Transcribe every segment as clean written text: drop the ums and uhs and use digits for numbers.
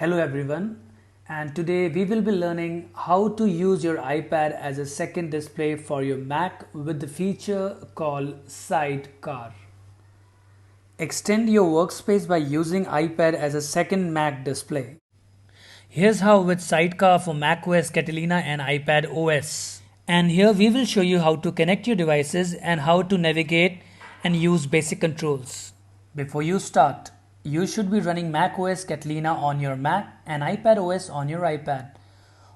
Hello everyone, and today we will be learning how to use your iPad as a second display for your Mac with the feature called Sidecar. Extend your workspace by using iPad as a second Mac display. Here's how with Sidecar for macOS Catalina and iPad OS. And here we will show you how to connect your devices and how to navigate and use basic controls. Before you start, you should be running macOS Catalina on your Mac and iPad OS on your iPad.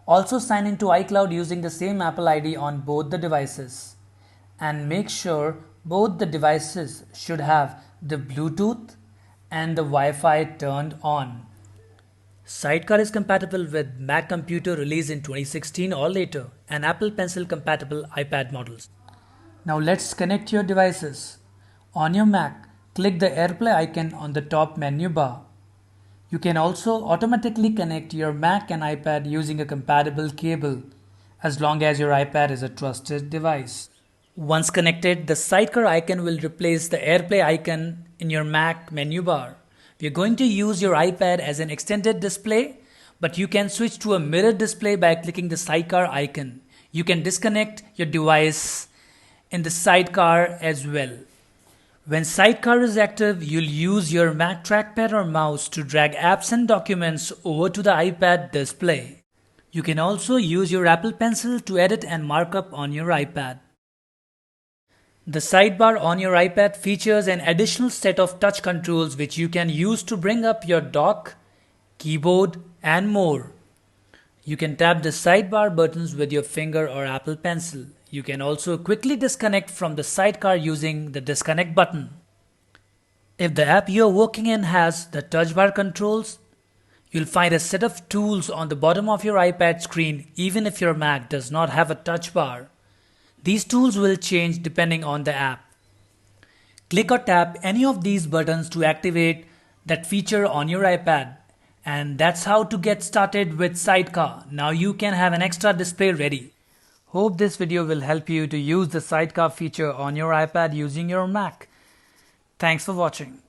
Also sign into iCloud using the same Apple ID on both the devices. And make sure both the devices should have the Bluetooth and the Wi-Fi turned on. Sidecar is compatible with Mac Computer released in 2016 or later and Apple Pencil compatible iPad models. Now let's connect your devices. On your Mac, click the AirPlay icon on the top menu bar. You can also automatically connect your Mac and iPad using a compatible cable, as long as your iPad is a trusted device. Once connected, the Sidecar icon will replace the AirPlay icon in your Mac menu bar. We are going to use your iPad as an extended display, but you can switch to a mirrored display by clicking the Sidecar icon. You can disconnect your device in the Sidecar as well. When Sidecar is active, you'll use your Mac trackpad or mouse to drag apps and documents over to the iPad display. You can also use your Apple Pencil to edit and mark up on your iPad. The sidebar on your iPad features an additional set of touch controls which you can use to bring up your dock, keyboard, and more. You can tap the sidebar buttons with your finger or Apple Pencil. You can also quickly disconnect from the Sidecar using the disconnect button. If the app you're working in has the touch bar controls, you'll find a set of tools on the bottom of your iPad screen even if your Mac does not have a touch bar. These tools will change depending on the app. Click or tap any of these buttons to activate that feature on your iPad. And that's how to get started with Sidecar. Now you can have an extra display ready. Hope this video will help you to use the Sidecar feature on your iPad using your Mac. Thanks for watching.